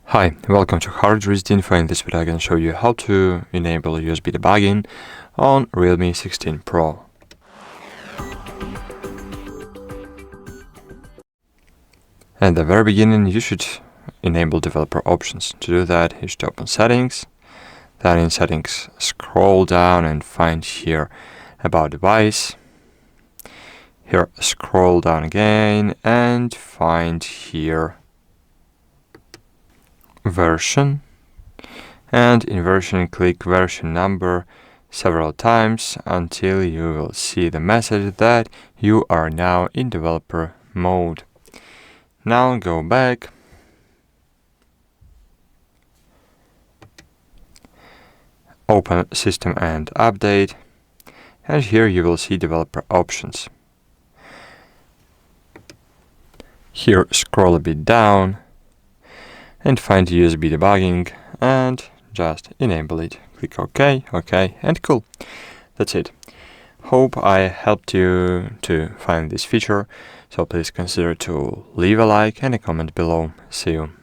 Hi, welcome to HardReset.Info. In this video I can show you how to enable USB debugging on Realme 16 Pro. At the very beginning you should enable developer options. To do that you should open settings, then in settings scroll down and find here about device. Here scroll down again and find here version, and in version click version number several times until you will see the message that you are now in developer mode. Now go back, open system and update, and here you will see developer options. Here scroll a bit down and find USB debugging and just enable it. Click OK, and cool. That's it. Hope I helped you to find this feature, so please consider to leave a like and a comment below. See you.